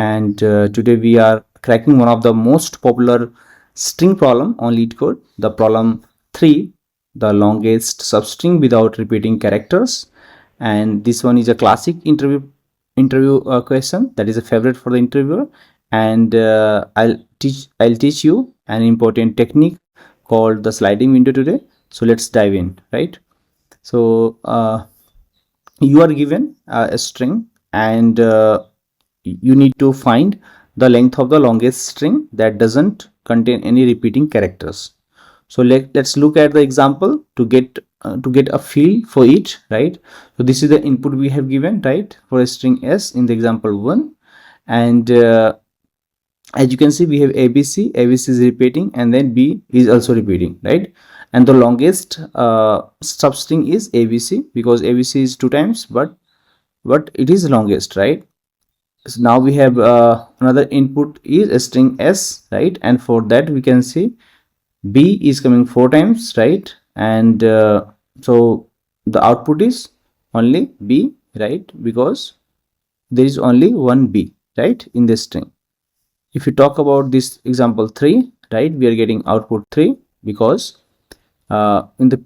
and today we are cracking one of the most popular string problem on Leetcode, the problem 3, the longest substring without repeating characters. And this one is a classic interview question that is a favorite for the interviewer. And I'll teach you an important technique called the sliding window today. So let's dive in, right? So you are given a string, and you need to find the length of the longest string that doesn't contain any repeating characters. So let's look at the example to get a feel for it, right? So this is the input we have given, right, for a string s in the example 1. And as you can see, we have abc is repeating, and then b is also repeating, right? And the longest substring is abc, because abc is 2 times, but it is longest, right? So now we have another input is a string s, right? And for that we can see b is coming 4 times, right? And so the output is only b, right? Because there is only one b, right, in this string. If you talk about this example 3, right, we are getting output 3 because in the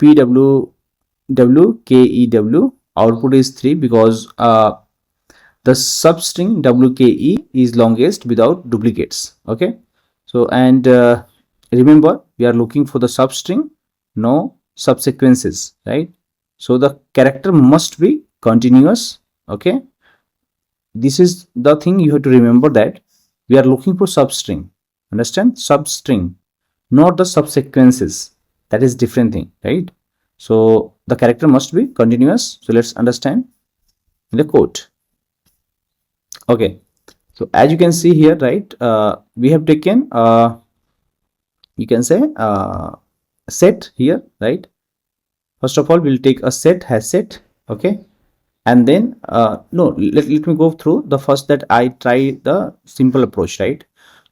pwkew output is 3 because the substring wke is longest without duplicates. Okay, so and remember, we are looking for the substring, no subsequences, right? So the character must be continuous. Okay, this is the thing you have to remember, that we are looking for substring. Understand? Substring, not the subsequences. That is different thing, right? So the character must be continuous. So let's understand in the code. Okay, so as you can see here, right, we have taken you can say set here, right? First of all, we'll take a set, has set. Okay, and then no, let me go through the first, that I try the simple approach, right?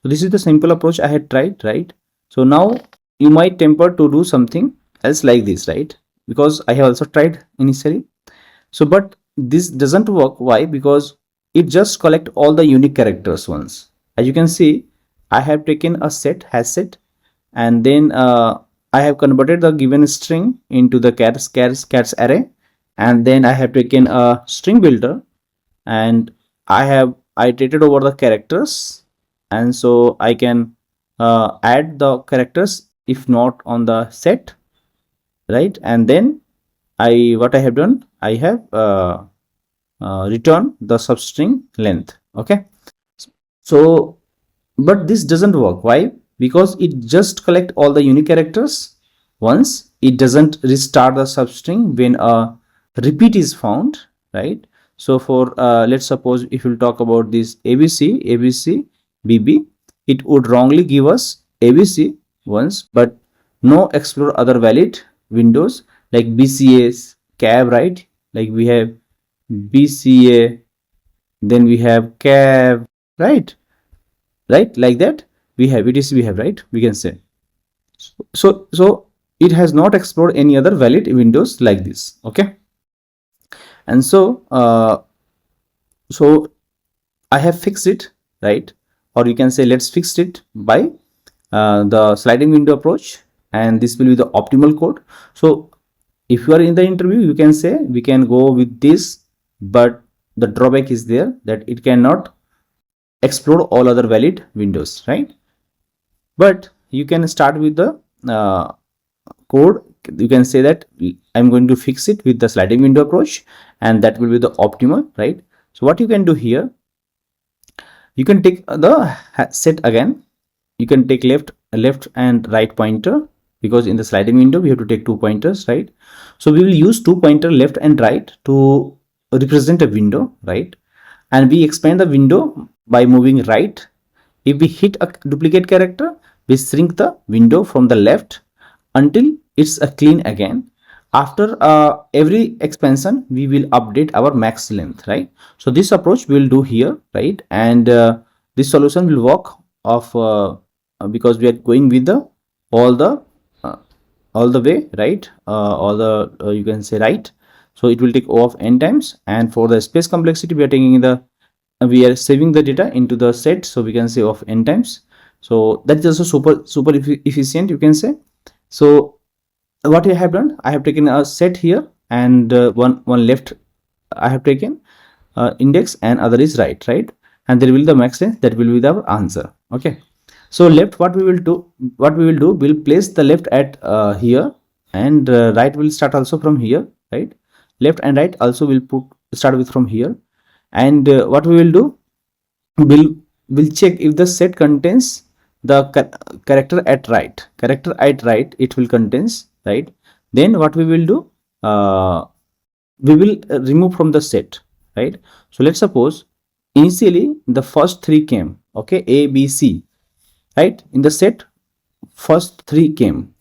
So this is the simple approach I had tried, right? So now you might temper to do something else like this, right? Because I have also tried initially. So but this doesn't work. Why? Because it just collect all the unique characters once. As you can see, I have taken a set, has set, and then I have converted the given string into the cats array, and then I have taken a string builder, and I have iterated over the characters, and so I can add the characters if not on the set, right? And then what I have done, I have return the substring length. Okay, so but this doesn't work. Why? Because it just collect all the unique characters once. It doesn't restart the substring when a repeat is found, right? So for let's suppose if we'll talk about this abc bb, it would wrongly give us abc once, but no explore other valid windows like bcas cab, right? Like we have bca, then we have cab, right? Like that we have we have, right? We can say so it has not explored any other valid windows like this. Okay, and so so I have fixed it, right? Or you can say let's fix it by the sliding window approach, and this will be the optimal code. So if you are in the interview, you can say we can go with this, but the drawback is there that it cannot explore all other valid windows, right? But you can start with the code. You can say that I'm going to fix it with the sliding window approach, and that will be the optimal, right? So what you can do here, you can take the set again. You can take left and right pointer, because in the sliding window we have to take 2 pointers, right? So we will use 2 pointer left and right to represent a window, right? And we expand the window by moving right. If we hit a duplicate character, we shrink the window from the left until it's a clean again. After every expansion, we will update our max length, right? So this approach we'll do here, right? And this solution will work of because we are going with the all the way, right? All the you can say right. So it will take O of n times, and for the space complexity we are taking the we are saving the data into the set, so we can say of n times. So that is also super efficient, you can say. So what I have done, I have taken a set here, and one left I have taken index, and other is right, and there will be the max length, that will be the answer. Okay, so left, what we will do, we'll place the left at here, and right will start also from here, right? Left and right also will start with from here, and what we will do, we'll check if the set contains the character at right, it will contains, right? Then what we will do, we will remove from the set, right? So let's suppose initially the first three came, okay, A, B, C, right? In the set, first three came.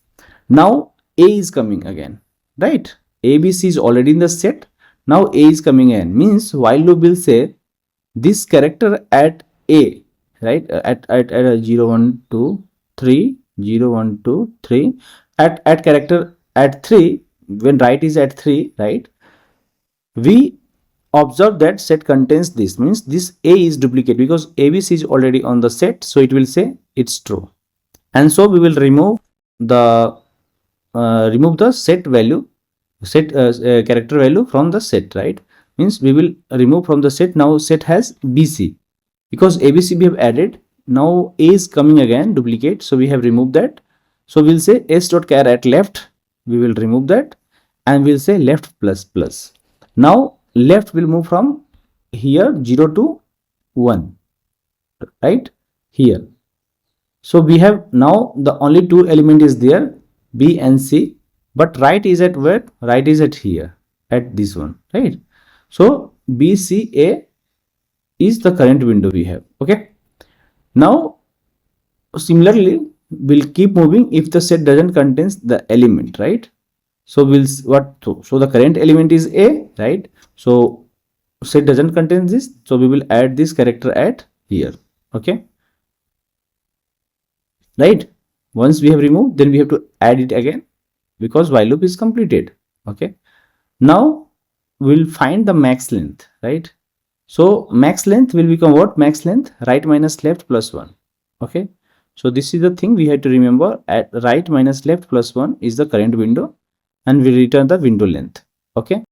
Now A is coming again, right? A, B, C is already in the set. Now A is coming in, means while loop will say this character at A, right? At 0, 1, 2, 3, 0, 1, 2, 3, at character at 3, when right is at 3, right? We observe that set contains this, means this A is duplicate, because ABC is already on the set, so it will say it's true. And so we will remove the set value, character value from the set, right? Means we will remove from the set. Now set has BC, because ABC we have added. Now A is coming again, duplicate, so we have removed that. So we'll say s dot char at left, we will remove that, and we'll say left plus plus. Now left will move from here 0 to 1, right here. So we have now the only two element is there, B and C, but right is at where? Right is at here, at this one, right? So BCA is the current window we have. Okay, now similarly we'll keep moving if the set doesn't contains the element, right? So we'll so the current element is A, right? So set doesn't contain this, so we will add this character at here. Okay, right? Once we have removed, then we have to add it again, because while loop is completed. Okay, now we'll find the max length, right? So max length will become what? Max length right minus left plus 1. Okay, so this is the thing we have to remember, at right minus left plus 1 is the current window, and we return the window length. Okay,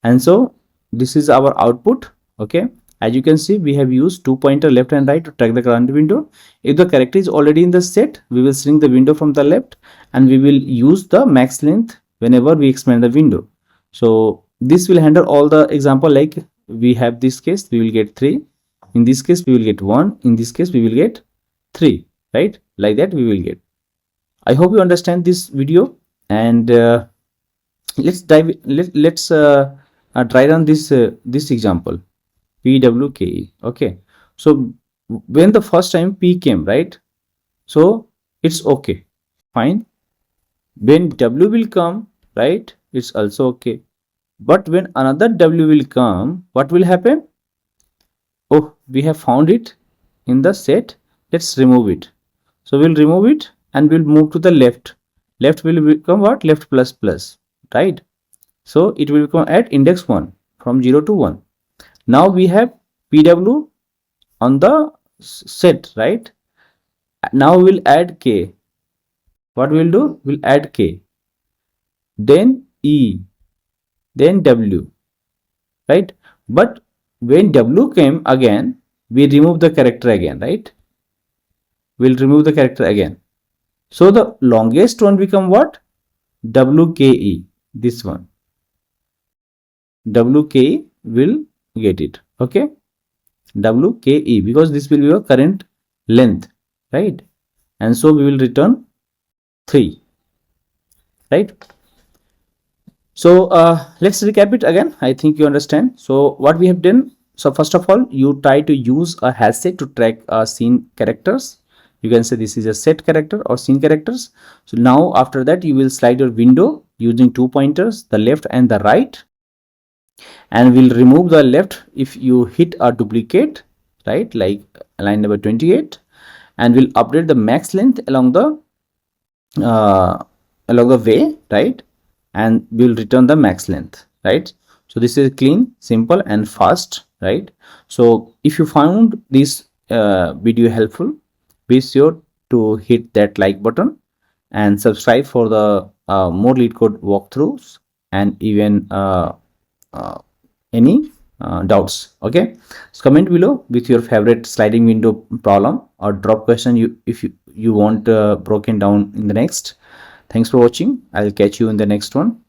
and so this is our output. Okay, as you can see, we have used 2 pointer left and right to track the current window. If the character is already in the set, we will shrink the window from the left, and we will use the max length whenever we expand the window. So this will handle all the example, like we have this case, we will get 3, in this case we will get 1, in this case we will get 3, right? Like that we will get. I hope you understand this video, and let's try run this example, PWKE. Okay, so when the first time P came, right, so it's okay, fine. When W will come, right, it's also okay. But when another W will come, what will happen? Oh, we have found it in the set. Let's remove it. So we'll remove it, and we'll move to the left. Left will become what? Left plus plus, right? So it will become at index 1, from 0 to 1. Now we have PW on the set, right? Now we'll add K. What we'll do? We'll add K, then E, then W, right? But when W came again, we remove the character again, right? We'll remove the character again. So the longest one become what? WKE, this one. WKE will get it. Okay, WKE, because this will be your current length, right? And so we will return 3, right? So let's recap it again. I think you understand. So what we have done, so first of all, you try to use a hash set to track scene characters. You can say this is a set character or scene characters. So now after that, you will slide your window using 2 pointers, the left and the right, and we'll remove the left if you hit a duplicate, right, like line number 28, and we'll update the max length along the way, right, and we'll return the max length, right? So this is clean, simple and fast. right? So if you found this video helpful, be sure to hit that like button and subscribe for the more Leetcode walkthroughs and even uh, any doubts. Okay, so comment below with your favorite sliding window problem, or drop question you if you want broken down in the next. Thanks for watching. I'll catch you in the next one.